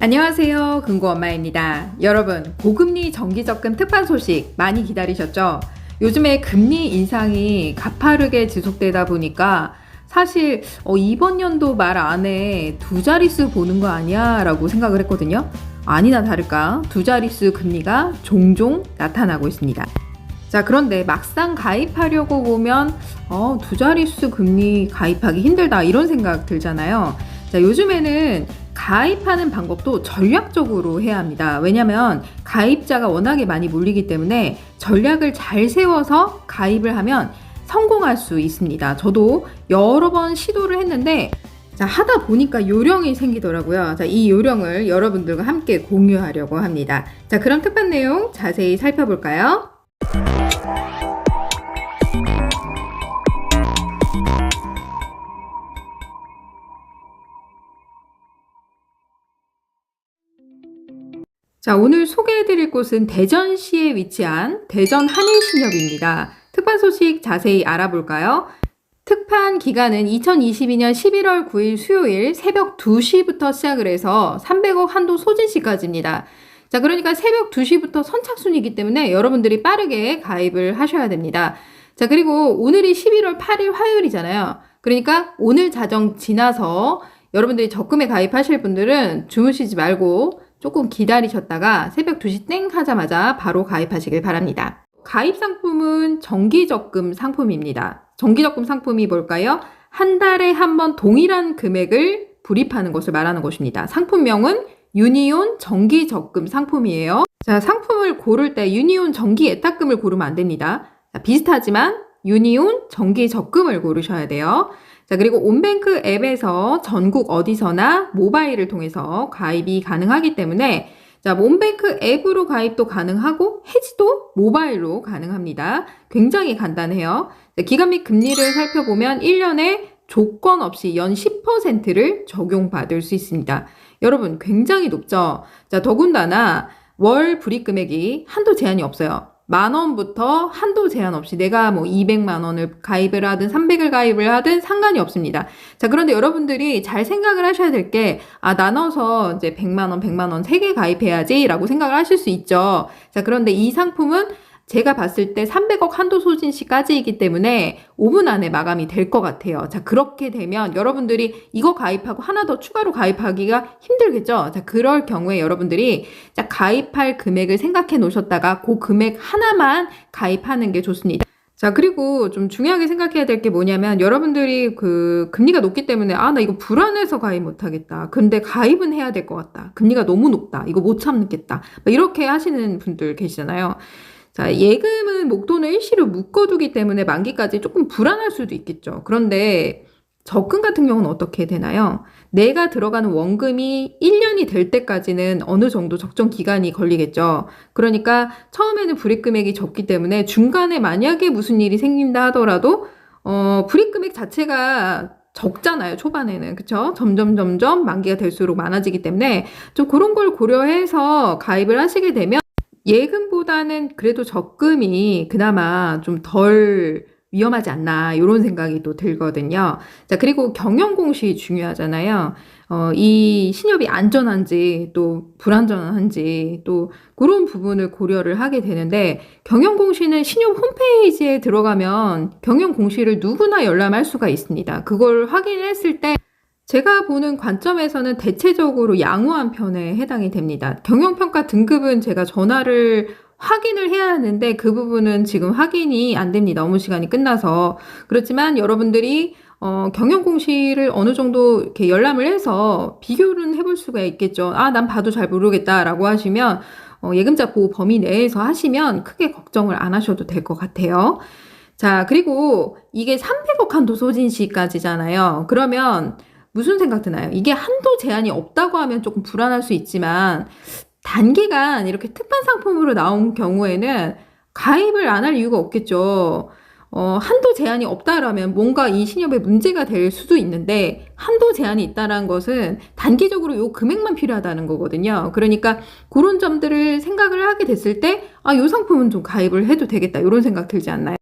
안녕하세요. 금고엄마입니다. 여러분, 고금리 정기적금 특판 소식 많이 기다리셨죠? 요즘에 금리 인상이 가파르게 지속되다 보니까 사실 이번 연도 말 안에 두 자릿수 보는 거 아니야? 라고 생각을 했거든요. 아니나 다를까 두 자릿수 금리가 종종 나타나고 있습니다. 자, 그런데 막상 가입하려고 보면 두 자릿수 금리 가입하기 힘들다 이런 생각 들잖아요. 자, 요즘에는 가입하는 방법도 전략적으로 해야 합니다. 왜냐하면 가입자가 워낙에 많이 몰리기 때문에 전략을 잘 세워서 가입을 하면 성공할 수 있습니다. 저도 여러 번 시도를 했는데 자, 하다 보니까 요령이 생기더라고요. 자, 이 요령을 여러분들과 함께 공유하려고 합니다. 자, 그럼 특판 내용 자세히 살펴볼까요? 자, 오늘 소개해드릴 곳은 대전시에 위치한 대전 한인신협입니다. 특판 소식 자세히 알아볼까요? 특판 기간은 2022년 11월 9일 수요일 새벽 2시부터 시작을 해서 300억 한도 소진 시까지입니다. 자, 그러니까 새벽 2시부터 선착순이기 때문에 여러분들이 빠르게 가입을 하셔야 됩니다. 자, 그리고 오늘이 11월 8일 화요일이잖아요. 그러니까 오늘 자정 지나서 여러분들이 적금에 가입하실 분들은 주무시지 말고 조금 기다리셨다가 새벽 2시 땡 하자마자 바로 가입하시길 바랍니다. 가입 상품은 정기적금 상품입니다. 정기적금 상품이 뭘까요? 한 달에 한 번 동일한 금액을 불입하는 것을 말하는 것입니다. 상품명은 유니온 정기적금 상품이에요. 자, 상품을 고를 때 유니온 정기 예탁금을 고르면 안 됩니다. 자, 비슷하지만 유니온 정기적금을 고르셔야 돼요. 자, 그리고 온뱅크 앱에서 전국 어디서나 모바일을 통해서 가입이 가능하기 때문에 자, 온뱅크 앱으로 가입도 가능하고 해지도 모바일로 가능합니다. 굉장히 간단해요. 자, 기간 및 금리를 살펴보면 1년에 조건 없이 연 10%를 적용받을 수 있습니다. 여러분, 굉장히 높죠? 자, 더군다나 월 불입 금액이 한도 제한이 없어요. 10,000원부터 한도 제한 없이 내가 뭐 200만 원을 가입을 하든 300을 가입을 하든 상관이 없습니다. 자, 그런데 여러분들이 잘 생각을 하셔야 될 게, 나눠서 이제 100만 원, 100만 원 3개 가입해야지 라고 생각을 하실 수 있죠. 자, 그런데 이 상품은 제가 봤을 때 300억 한도 소진 시까지이기 때문에 5분 안에 마감이 될 것 같아요. 자, 그렇게 되면 여러분들이 이거 가입하고 하나 더 추가로 가입하기가 힘들겠죠? 자, 그럴 경우에 여러분들이 자, 가입할 금액을 생각해 놓으셨다가 그 금액 하나만 가입하는 게 좋습니다. 자, 그리고 좀 중요하게 생각해야 될 게 뭐냐면 여러분들이 그 금리가 높기 때문에 나 이거 불안해서 가입 못하겠다. 근데 가입은 해야 될 것 같다. 금리가 너무 높다. 이거 못 참겠다. 이렇게 하시는 분들 계시잖아요. 자, 예금은 목돈을 일시로 묶어두기 때문에 만기까지 조금 불안할 수도 있겠죠. 그런데 적금 같은 경우는 어떻게 되나요? 내가 들어가는 원금이 1년이 될 때까지는 어느 정도 적정 기간이 걸리겠죠. 그러니까 처음에는 불입 금액이 적기 때문에 중간에 만약에 무슨 일이 생긴다 하더라도 불입 금액 자체가 적잖아요. 초반에는. 그쵸? 점점 만기가 될수록 많아지기 때문에 좀 그런 걸 고려해서 가입을 하시게 되면 예금보다는 그래도 적금이 그나마 좀 덜 위험하지 않나 이런 생각이 또 들거든요. 자, 그리고 경영공시 중요하잖아요. 이 신협이 안전한지 또 불안전한지 또 그런 부분을 고려를 하게 되는데 경영공시는 신협 홈페이지에 들어가면 경영공시를 누구나 열람할 수가 있습니다. 그걸 확인했을 때 제가 보는 관점에서는 대체적으로 양호한 편에 해당이 됩니다. 경영평가 등급은 제가 전화를 확인을 해야 하는데 그 부분은 지금 확인이 안 됩니다. 업무 시간이 끝나서. 그렇지만 여러분들이 경영공시를 어느 정도 이렇게 열람을 해서 비교를 해볼 수가 있겠죠. 난 봐도 잘 모르겠다라고 하시면 예금자 보호 범위 내에서 하시면 크게 걱정을 안 하셔도 될 것 같아요. 자, 그리고 이게 300억 한도 소진 시까지잖아요. 그러면 무슨 생각 드나요? 이게 한도 제한이 없다고 하면 조금 불안할 수 있지만 단기간 이렇게 특판 상품으로 나온 경우에는 가입을 안 할 이유가 없겠죠. 한도 제한이 없다라면 뭔가 이 신협에 문제가 될 수도 있는데 한도 제한이 있다는 것은 단기적으로 요 금액만 필요하다는 거거든요. 그러니까 그런 점들을 생각을 하게 됐을 때 요 상품은 좀 가입을 해도 되겠다 이런 생각 들지 않나요?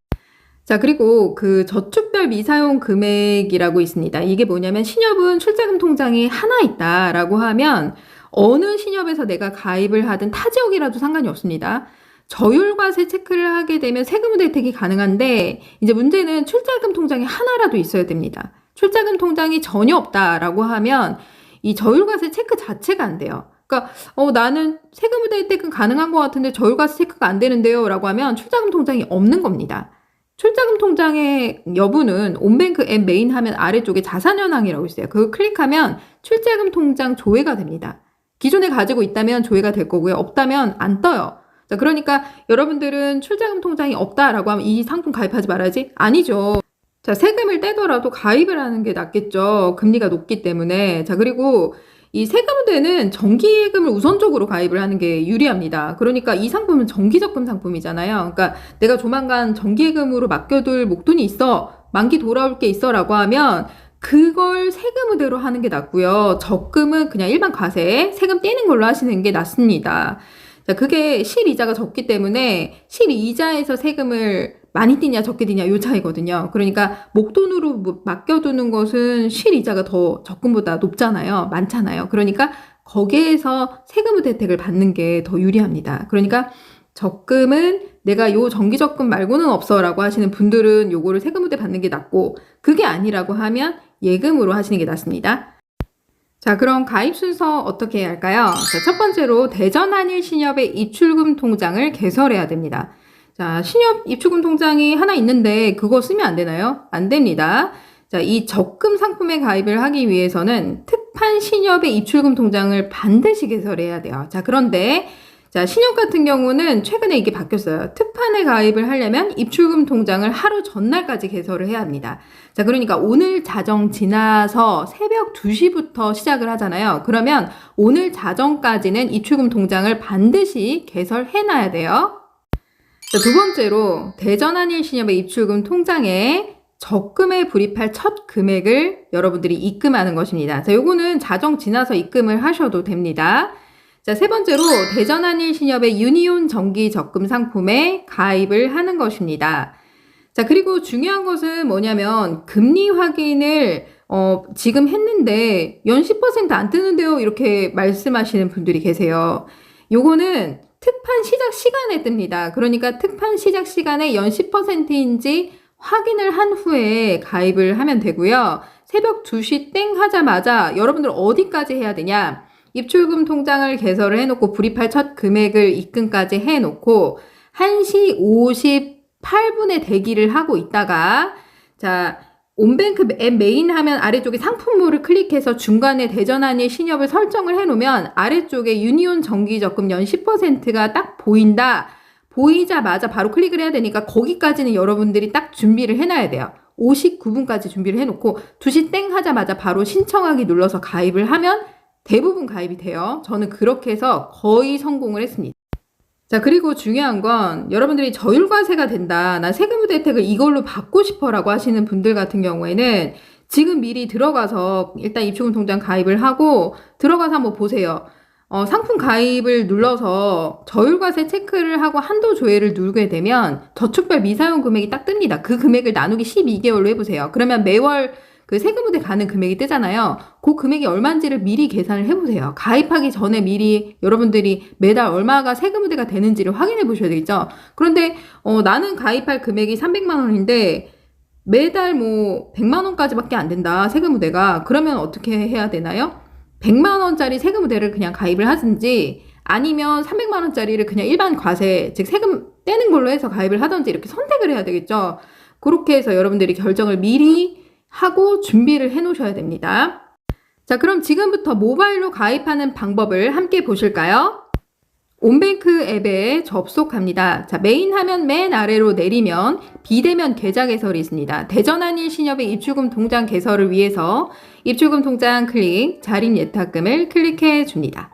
자, 그리고 그 저축별 미사용 금액이라고 있습니다. 이게 뭐냐면 신협은 출자금 통장이 하나 있다라고 하면 어느 신협에서 내가 가입을 하든 타 지역이라도 상관이 없습니다. 저율과세 체크를 하게 되면 세금 혜택이 가능한데 이제 문제는 출자금 통장이 하나라도 있어야 됩니다. 출자금 통장이 전혀 없다라고 하면 이 저율과세 체크 자체가 안 돼요. 그러니까 나는 세금 혜택은 가능한 것 같은데 저율과세 체크가 안 되는데요 라고 하면 출자금 통장이 없는 겁니다. 출자금 통장의 여부는 온뱅크 앱 메인 화면 아래쪽에 자산현황이라고 있어요. 그거 클릭하면 출자금 통장 조회가 됩니다. 기존에 가지고 있다면 조회가 될 거고요. 없다면 안 떠요. 자, 그러니까 여러분들은 출자금 통장이 없다라고 하면 이 상품 가입하지 말아야지? 아니죠. 자, 세금을 떼더라도 가입을 하는 게 낫겠죠. 금리가 높기 때문에. 자, 그리고 이 세금대는 정기예금을 우선적으로 가입을 하는 게 유리합니다. 그러니까 이 상품은 정기적금 상품이잖아요. 그러니까 내가 조만간 정기예금으로 맡겨둘 목돈이 있어, 만기 돌아올 게 있어 라고 하면 그걸 세금으로 하는 게 낫고요. 적금은 그냥 일반 과세, 세금 떼는 걸로 하시는 게 낫습니다. 자, 그게 실이자가 적기 때문에 실이자에서 세금을 많이 떼냐 적게 떼냐 요 차이거든요. 그러니까 목돈으로 맡겨두는 것은 실이자가 더 적금보다 높잖아요. 많잖아요. 그러니까 거기에서 세금 혜택을 받는 게 더 유리합니다. 그러니까 적금은 내가 요 정기적금 말고는 없어 라고 하시는 분들은 요거를 세금 혜택 받는 게 낫고, 그게 아니라고 하면 예금으로 하시는 게 낫습니다. 자, 그럼 가입 순서 어떻게 해야 할까요? 자, 첫 번째로 대전한일신협의 입출금 통장을 개설해야 됩니다. 자, 신협 입출금 통장이 하나 있는데 그거 쓰면 안 되나요? 안 됩니다. 자, 이 적금 상품에 가입을 하기 위해서는 특판 신협의 입출금 통장을 반드시 개설해야 돼요. 자, 그런데 자, 신협 같은 경우는 최근에 이게 바뀌었어요. 특판에 가입을 하려면 입출금 통장을 하루 전날까지 개설을 해야 합니다. 자, 그러니까 오늘 자정 지나서 새벽 2시부터 시작을 하잖아요. 그러면 오늘 자정까지는 입출금 통장을 반드시 개설해 놔야 돼요. 자, 두 번째로 대전한일신협의 입출금 통장에 적금에 불입할 첫 금액을 여러분들이 입금하는 것입니다. 자, 요거는 자정 지나서 입금을 하셔도 됩니다. 자, 세 번째로 대전한일신협의 유니온 정기 적금 상품에 가입을 하는 것입니다. 자, 그리고 중요한 것은 뭐냐면 금리 확인을 지금 했는데 연 10% 안 뜨는데요 이렇게 말씀하시는 분들이 계세요. 요거는 특판 시작 시간에 뜹니다. 그러니까 특판 시작 시간에 연 10%인지 확인을 한 후에 가입을 하면 되고요. 새벽 2시 땡 하자마자 여러분들 어디까지 해야 되냐? 입출금 통장을 개설을 해놓고 불입할 첫 금액을 입금까지 해놓고 1시 58분에 대기를 하고 있다가, 자, 온뱅크 앱 메인 화면 아래쪽에 상품모를 클릭해서 중간에 대전한일 신협을 설정을 해놓으면 아래쪽에 유니온 정기적금 연 10%가 딱 보인다. 보이자마자 바로 클릭을 해야 되니까 거기까지는 여러분들이 딱 준비를 해놔야 돼요. 59분까지 준비를 해놓고 2시 땡 하자마자 바로 신청하기 눌러서 가입을 하면 대부분 가입이 돼요. 저는 그렇게 해서 거의 성공을 했습니다. 자, 그리고 중요한 건 여러분들이 저율과세가 된다, 난 세금 혜택을 이걸로 받고 싶어 라고 하시는 분들 같은 경우에는 지금 미리 들어가서 일단 입출금 통장 가입을 하고 들어가서 한번 보세요. 상품 가입을 눌러서 저율과세 체크를 하고 한도 조회를 누르게 되면 저축별 미사용 금액이 딱 뜹니다. 그 금액을 나누기 12개월로 해보세요. 그러면 매월 그 세금부대 가는 금액이 뜨잖아요. 그 금액이 얼마인지를 미리 계산을 해보세요. 가입하기 전에 미리 여러분들이 매달 얼마가 세금부대가 되는지를 확인해 보셔야 되겠죠. 그런데 나는 가입할 금액이 300만 원인데 매달 뭐 100만 원까지밖에 안 된다, 세금부대가. 그러면 어떻게 해야 되나요? 100만 원짜리 세금부대를 그냥 가입을 하든지 아니면 300만 원짜리를 그냥 일반 과세, 즉 세금 떼는 걸로 해서 가입을 하든지 이렇게 선택을 해야 되겠죠. 그렇게 해서 여러분들이 결정을 미리 하고 준비를 해 놓으셔야 됩니다. 자, 그럼 지금부터 모바일로 가입하는 방법을 함께 보실까요? 온뱅크 앱에 접속합니다. 자, 메인 화면 맨 아래로 내리면 비대면 계좌 개설이 있습니다. 대전한일신협의 입출금 통장 개설을 위해서 입출금 통장 클릭, 자립 예탁금을 클릭해 줍니다.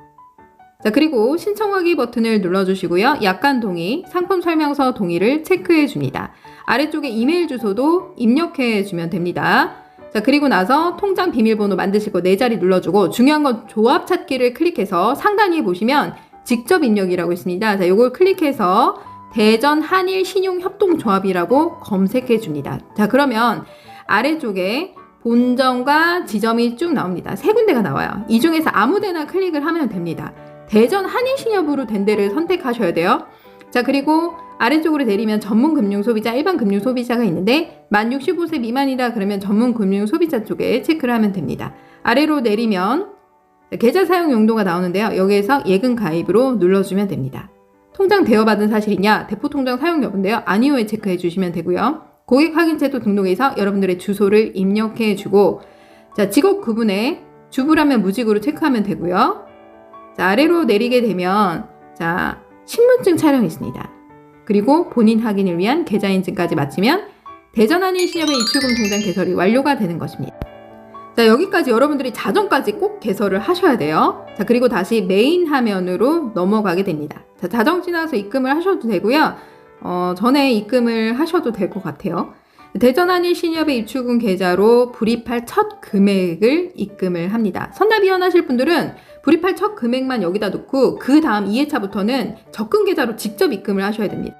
자, 그리고 신청하기 버튼을 눌러주시고요. 약관 동의, 상품 설명서 동의를 체크해 줍니다. 아래쪽에 이메일 주소도 입력해 주면 됩니다. 자, 그리고 나서 통장 비밀번호 만드실 거 4자리 눌러주고, 중요한 건 조합 찾기를 클릭해서 상단위에 보시면 직접 입력이라고 있습니다. 자, 요걸 클릭해서 대전 한일 신용협동조합이라고 검색해 줍니다. 자, 그러면 아래쪽에 본점과 지점이 쭉 나옵니다. 세 군데가 나와요. 이 중에서 아무 데나 클릭을 하면 됩니다. 대전 한일신협으로 된 데를 선택하셔야 돼요. 자, 그리고 아래쪽으로 내리면 전문 금융 소비자, 일반 금융 소비자가 있는데 만 65세 미만이다 그러면 전문 금융 소비자 쪽에 체크를 하면 됩니다. 아래로 내리면 계좌 사용 용도가 나오는데요. 여기에서 예금 가입으로 눌러주면 됩니다. 통장 대여받은 사실이냐, 대포 통장 사용 여부인데요. 아니오에 체크해 주시면 되고요. 고객 확인제도 등록해서 여러분들의 주소를 입력해 주고, 자, 직업 구분에 주부라면 무직으로 체크하면 되고요. 자, 아래로 내리게 되면 자, 신분증 촬영이 있습니다. 그리고 본인 확인을 위한 계좌인증까지 마치면 대전 한일신협의 입출금 통장 개설이 완료가 되는 것입니다. 자, 여기까지 여러분들이 자정까지 꼭 개설을 하셔야 돼요. 자, 그리고 다시 메인 화면으로 넘어가게 됩니다. 자, 자정 지나서 입금을 하셔도 되고요. 전에 입금을 하셔도 될 것 같아요. 대전 한일신협의 입출금 계좌로 불입할 첫 금액을 입금을 합니다. 선납 이원하실 분들은 불입할 첫 금액만 여기다 놓고 그 다음 2회차부터는 적금 계좌로 직접 입금을 하셔야 됩니다.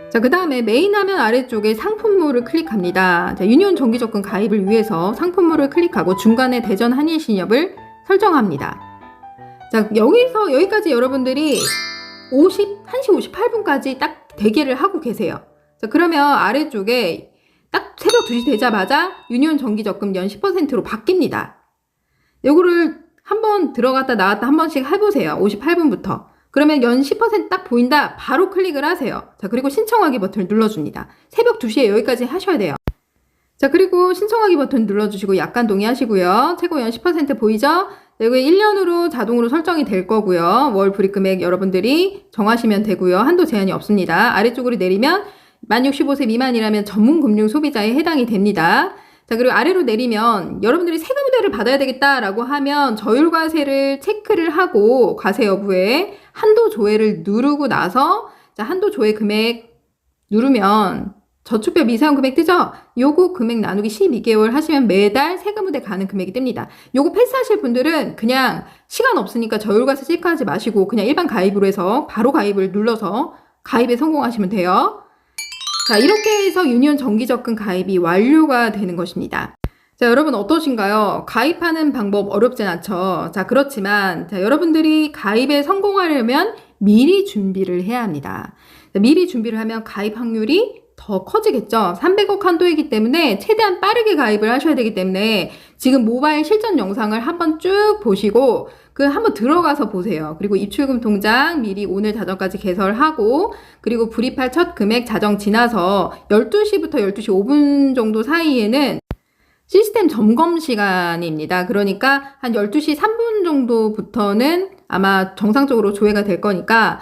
자, 그 다음에 메인 화면 아래쪽에 상품몰을 클릭합니다. 자, 유니온 정기적금 가입을 위해서 상품몰을 클릭하고 중간에 대전 한일신협을 설정합니다. 자, 여기까지 여러분들이 1시 58분까지 딱 대기를 하고 계세요. 자, 그러면 아래쪽에 딱 새벽 2시 되자마자 유니온 정기적금 연 10%로 바뀝니다. 요거를 한번 들어갔다 나왔다 한 번씩 해보세요. 58분부터. 그러면 연 10% 딱 보인다. 바로 클릭을 하세요. 자, 그리고 신청하기 버튼을 눌러줍니다. 새벽 2시에 여기까지 하셔야 돼요. 자, 그리고 신청하기 버튼 눌러주시고 약관 동의하시고요. 최고 연 10% 보이죠? 여기 1년으로 자동으로 설정이 될 거고요. 월 불입 금액 여러분들이 정하시면 되고요. 한도 제한이 없습니다. 아래쪽으로 내리면 만 65세 미만이라면 전문 금융 소비자에 해당이 됩니다. 자, 그리고 아래로 내리면 여러분들이 세금 우대를 받아야 되겠다라고 하면 저율과세를 체크를 하고 과세 여부에 한도 조회를 누르고 나서 자, 한도 조회 금액 누르면 저축별 미세형 금액 뜨죠? 요거 금액 나누기 12개월 하시면 매달 세금 우대 가는 금액이 뜹니다. 요거 패스하실 분들은 그냥 시간 없으니까 저율과세 체크하지 마시고 그냥 일반 가입으로 해서 바로 가입을 눌러서 가입에 성공하시면 돼요. 자, 이렇게 해서 유니온 정기적금 가입이 완료가 되는 것입니다. 자, 여러분 어떠신가요? 가입하는 방법 어렵진 않죠? 자, 그렇지만 자, 여러분들이 가입에 성공하려면 미리 준비를 해야 합니다. 자, 미리 준비를 하면 가입 확률이 더 커지겠죠. 300억 한도이기 때문에 최대한 빠르게 가입을 하셔야 되기 때문에 지금 모바일 실전 영상을 한번 쭉 보시고 한번 들어가서 보세요. 그리고 입출금 통장 미리 오늘 자정까지 개설하고 그리고 불입할 첫 금액 자정 지나서 12시부터 12시 5분 정도 사이에는 시스템 점검 시간입니다. 그러니까 한 12시 3분 정도부터는 아마 정상적으로 조회가 될 거니까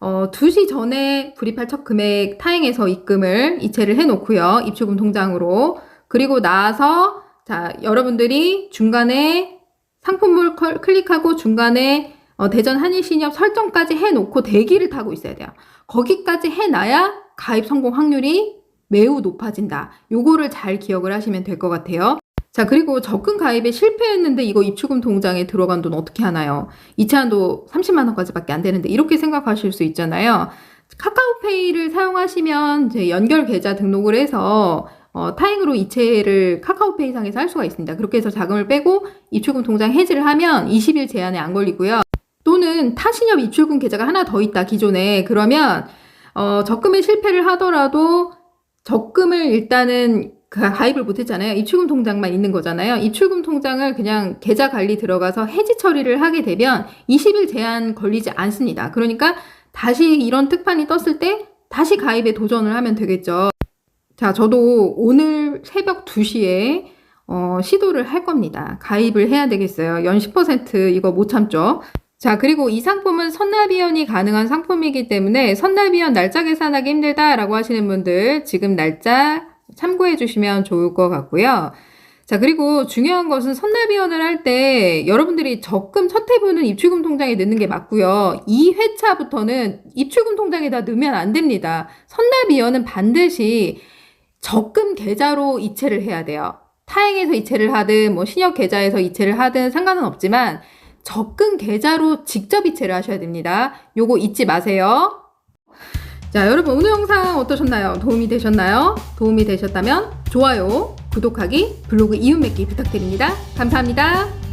2시 전에 불입할 첫 금액 타행해서 입금을 이체를 해놓고요. 입출금 통장으로. 그리고 나서 자, 여러분들이 중간에 상품몰 클릭하고 중간에 대전 한일신협 설정까지 해놓고 대기를 타고 있어야 돼요. 거기까지 해놔야 가입 성공 확률이 매우 높아진다. 요거를 잘 기억을 하시면 될 것 같아요. 자, 그리고 적금 가입에 실패했는데 이거 입출금 통장에 들어간 돈 어떻게 하나요? 이체한도 30만 원까지밖에 안 되는데 이렇게 생각하실 수 있잖아요. 카카오페이를 사용하시면 이제 연결 계좌 등록을 해서 타행으로 이체를 카카오페이 상에서 할 수가 있습니다. 그렇게 해서 자금을 빼고 입출금 통장 해지를 하면 20일 제한에 안 걸리고요. 또는 타신협 입출금 계좌가 하나 더 있다, 기존에. 그러면 적금에 실패를 하더라도 적금을 일단은 가입을 못했잖아요. 입출금 통장만 있는 거잖아요. 입출금 통장을 그냥 계좌 관리 들어가서 해지 처리를 하게 되면 20일 제한 걸리지 않습니다. 그러니까 다시 이런 특판이 떴을 때 다시 가입에 도전을 하면 되겠죠. 자, 저도 오늘 새벽 2시에 시도를 할 겁니다. 가입을 해야 되겠어요. 연 10% 이거 못 참죠. 자, 그리고 이 상품은 선납이원이 가능한 상품이기 때문에 선납이원 날짜 계산하기 힘들다라고 하시는 분들 지금 날짜 참고해 주시면 좋을 것 같고요. 자, 그리고 중요한 것은 선납이원을 할 때 여러분들이 적금 첫 회분은 입출금 통장에 넣는 게 맞고요. 2회차부터는 입출금 통장에다 넣으면 안 됩니다. 선납이원은 반드시 적금 계좌로 이체를 해야 돼요. 타행해서 이체를 하든 뭐 신협 계좌에서 이체를 하든 상관은 없지만 적금 계좌로 직접 이체를 하셔야 됩니다. 요거 잊지 마세요. 자, 여러분 오늘 영상 어떠셨나요? 도움이 되셨나요? 도움이 되셨다면 좋아요, 구독하기, 블로그 이웃 맺기 부탁드립니다. 감사합니다.